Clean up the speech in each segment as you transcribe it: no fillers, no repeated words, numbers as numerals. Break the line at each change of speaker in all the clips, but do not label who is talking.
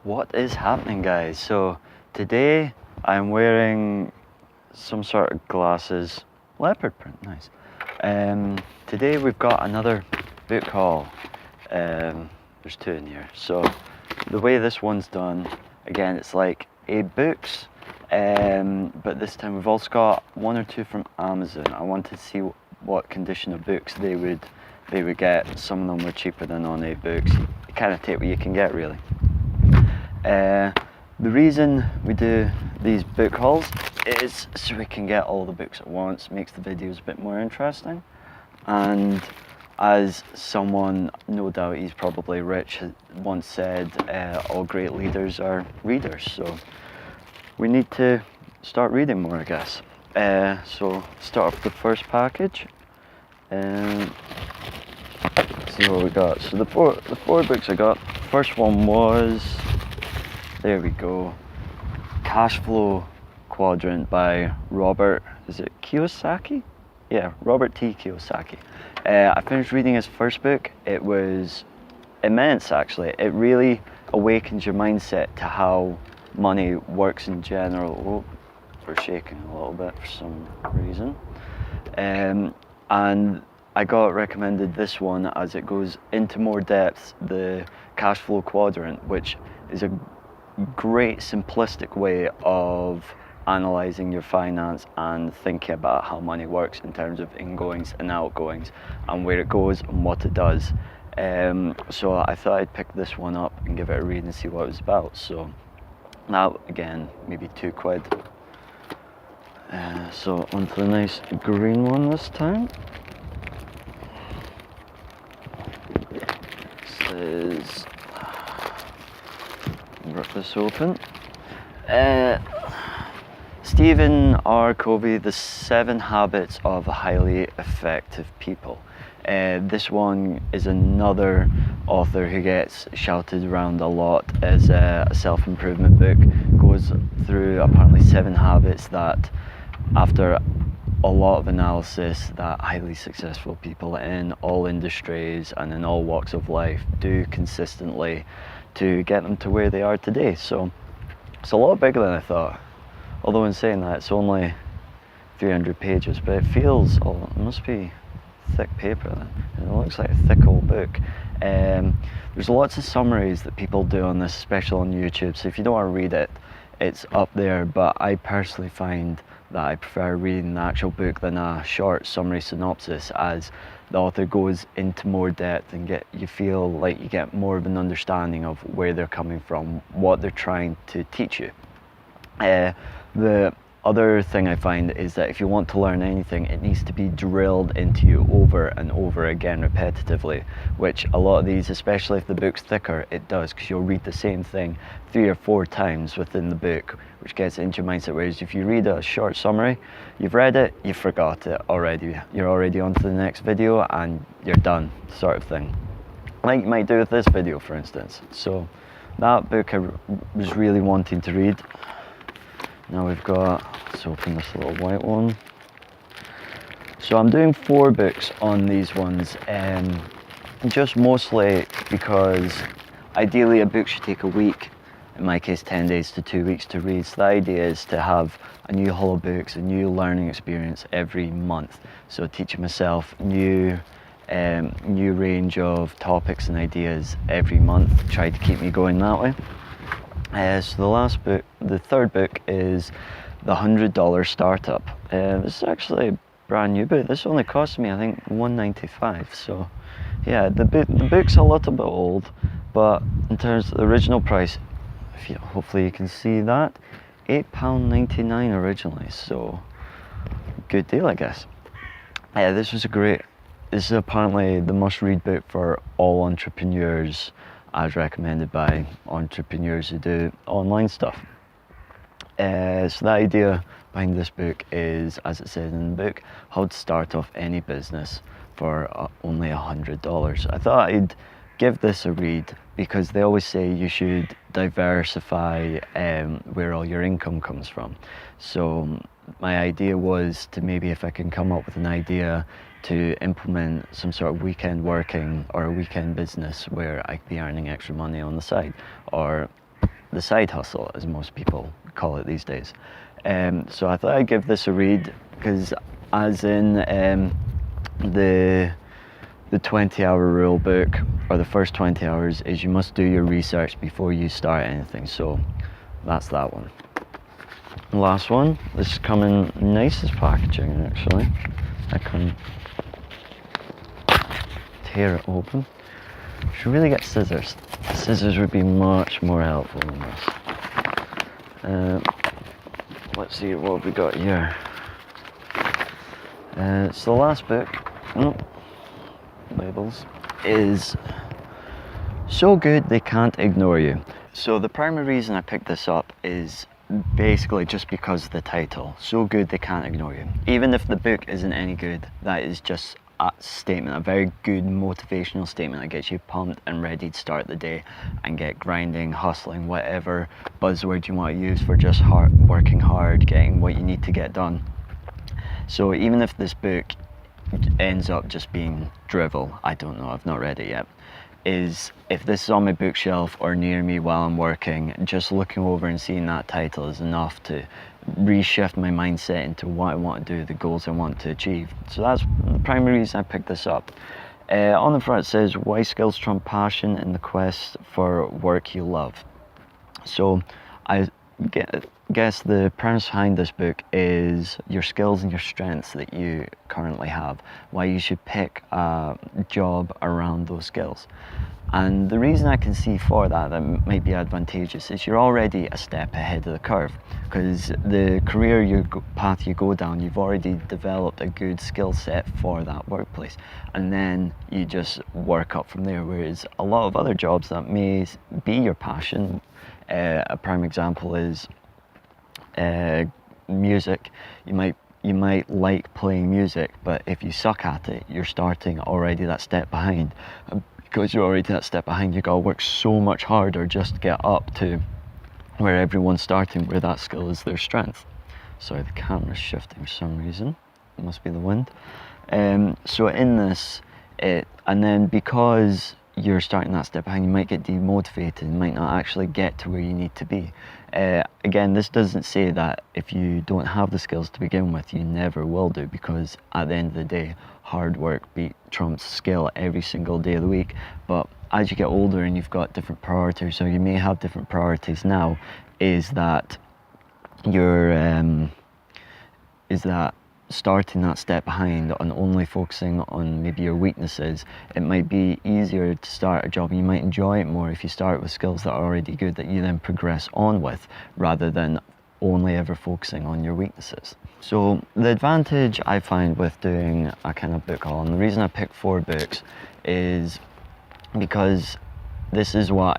What is happening, guys? So today I'm wearing some sort of glasses, leopard print, nice. Today we've got another book haul. There's two in here. So the way this one's done, again, it's like AbeBooks, but this time we've also got one or two from Amazon. I wanted to see what condition of books they would get. Some of them were cheaper than on AbeBooks. You kind of take what you can get, really. The reason we do these book hauls is so we can get all the books at once, makes the videos a bit more interesting. And as someone, no doubt he's probably rich, once said, all great leaders are readers. So we need to start reading more, I guess. So start off with the first package and see what we got. So the four books I got. First one was, there we go, Cashflow, Quadrant by Robert, is it Kiyosaki? Yeah, Robert T. Kiyosaki. I finished reading his first book. It was immense, actually. It really awakens your mindset to how money works in general. Oh, we're shaking a little bit for some reason. And I got recommended this one as it goes into more depth, the Cashflow Quadrant, which is a great simplistic way of analyzing your finance and thinking about how money works in terms of ingoings and outgoings and where it goes and what it does. So I thought I'd pick this one up and give it a read and see what it was about. So now again, maybe £2. So onto the nice green one this time. This is, rip this open. Stephen R. Covey, The 7 Habits of Highly Effective People. This one is another author who gets shouted around a lot as a self-improvement book. Goes through apparently 7 habits that, after a lot of analysis, that highly successful people in all industries and in all walks of life do consistently to get them to where they are today. So it's a lot bigger than I thought. Although in saying that, it's only 300 pages, but it feels, oh, it must be thick paper then. It looks like a thick old book. There's lots of summaries that people do on this, especially on YouTube, so if you don't want to read it, it's up there, but I personally find that I prefer reading the actual book than a short summary synopsis, as the author goes into more depth and you feel like you get more of an understanding of where they're coming from, what they're trying to teach you. The other thing I find is that if you want to learn anything, it needs to be drilled into you over and over again repetitively, which a lot of these, especially if the book's thicker, it does, because you'll read the same thing 3 or 4 times within the book, which gets into your mindset. Whereas if you read a short summary, you've read it, you forgot it already, you're already on to the next video and you're done, sort of thing, like you might do with this video, for instance. So that book I was really wanting to read. Now we've got, let's open this little white one. So I'm doing 4 books on these ones, just mostly because ideally a book should take a week, in my case 10 days to 2 weeks to read. So the idea is to have a new haul of books, a new learning experience every month. So teaching myself new range of topics and ideas every month, try to keep me going that way. So the last book, the third book, is The $100 Startup. This is actually a brand new book. This only cost me, I think, $1.95. So yeah, the book's a little bit old, but in terms of the original price, hopefully you can see that, £8.99 originally. So good deal, I guess. Yeah, this is apparently the must-read book for all entrepreneurs, as recommended by entrepreneurs who do online stuff. So the idea behind this book is, as it says in the book, how to start off any business for only $100. I thought I'd give this a read because they always say you should diversify where all your income comes from. So my idea was to maybe, if I can come up with an idea to implement some sort of weekend working or a weekend business where I could be earning extra money on the side, or the side hustle, as most people call it these days. So I thought I'd give this a read, because as in the 20-hour rule book, or the first 20 hours, is you must do your research before you start anything. So that's that one. Last one, this is coming nicest packaging actually. I can tear it open. Should really get scissors. Scissors would be much more helpful than this. Let's see what we got here. So the last book, labels, is So Good They Can't Ignore You. So the primary reason I picked this up is basically just because of the title, So Good They Can't Ignore You. Even if the book isn't any good, that is just a statement, a very good motivational statement that gets you pumped and ready to start the day and get grinding, hustling, whatever buzzword you want to use for just working hard, getting what you need to get done. So even if this book ends up just being drivel, I don't know, I've not read it yet, is if this is on my bookshelf or near me while I'm working, just looking over and seeing that title is enough to reshift my mindset into what I want to do, the goals I want to achieve. So that's the primary reason I picked this up. On the front it says, why skills trump passion in the quest for work you love. So I guess the premise behind this book is your skills and your strengths that you currently have, why you should pick a job around those skills. And the reason I can see for that might be advantageous is you're already a step ahead of the curve, because the career path you go down, you've already developed a good skill set for that workplace, and then you just work up from there. Whereas a lot of other jobs that may be your passion, a prime example is music. You might like playing music, but if you suck at it, you're starting already that step behind. Because you're already that step behind, you gotta work so much harder just to get up to where everyone's starting, where that skill is their strength. Sorry, the camera's shifting for some reason. It must be the wind. So in this, and then because you're starting that step behind, you might get demotivated and might not actually get to where you need to be. Again, this doesn't say that if you don't have the skills to begin with, you never will do, because at the end of the day, hard work trumps skill every single day of the week. But as you get older and you've got different priorities, or you may have different priorities now, is that starting that step behind and only focusing on maybe your weaknesses, it might be easier to start a job and you might enjoy it more if you start with skills that are already good that you then progress on with, rather than only ever focusing on your weaknesses. So the advantage I find with doing a kind of book haul, and the reason I picked 4 books, is because this is what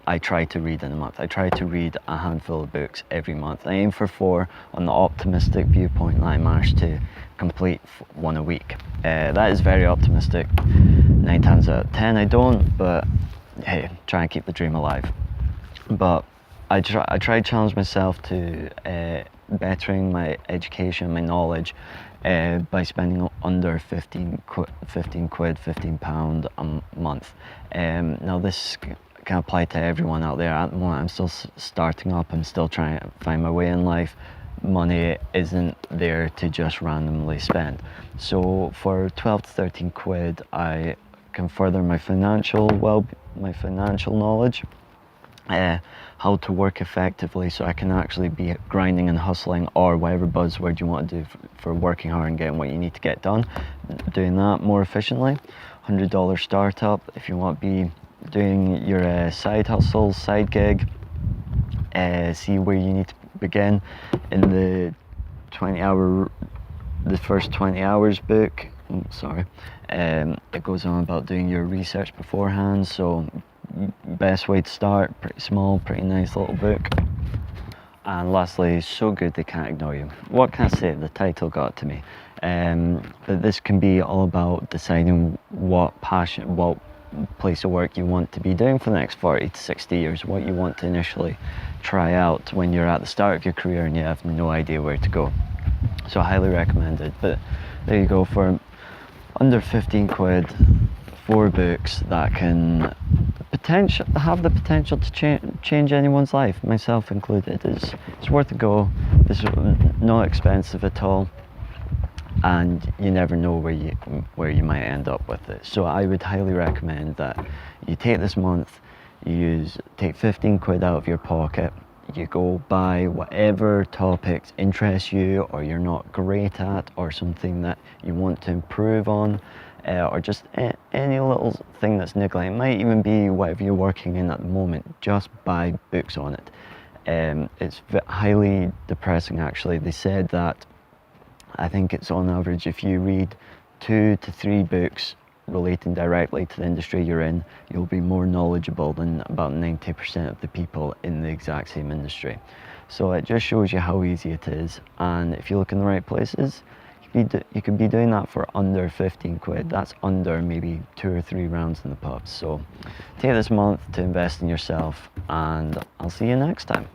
I try to read in a month. I try to read a handful of books every month. I aim for 4 on the optimistic viewpoint that I manage to complete 1 a week. That is very optimistic. 9 times out of 10 I don't, but hey, try and keep the dream alive. But I try to challenge myself to bettering my education, my knowledge, by spending under £15 a month. Now this can apply to everyone out there. At the moment I'm still starting up, I'm still trying to find my way in life. Money isn't there to just randomly spend. So for 12 to 13 quid I can further my financial knowledge, how to work effectively, so I can actually be grinding and hustling, or whatever buzzword you want to do for working hard and getting what you need to get done, doing that more efficiently. $100 startup if you want to be doing your side hustle, side gig, see where you need to begin. In the first 20 hours book, it goes on about doing your research beforehand. So best way to start, pretty small, pretty nice little book. And lastly, So Good They Can't Ignore You. What can I say? The title got to me. But this can be all about deciding what place of work you want to be doing for the next 40 to 60 years, what you want to initially try out when you're at the start of your career and you have no idea where to go. So I highly recommend it. But there you go, for under 15 quid, 4 books that can have the potential to change anyone's life, myself included. It's worth a go. This is not expensive at all, and you never know where you might end up with it. So I would highly recommend that you take this month, take 15 quid out of your pocket, you go buy whatever topics interest you or you're not great at, or something that you want to improve on, or just any little thing that's niggling. It might even be whatever you're working in at the moment. Just buy books on it. It's highly depressing, actually. They said that, I think it's on average, if you read 2 to 3 books relating directly to the industry you're in, you'll be more knowledgeable than about 90% of the people in the exact same industry. So it just shows you how easy it is, and if you look in the right places, you could be doing that for under 15 quid. That's under maybe 2 or 3 rounds in the pub. So take this month to invest in yourself, and I'll see you next time.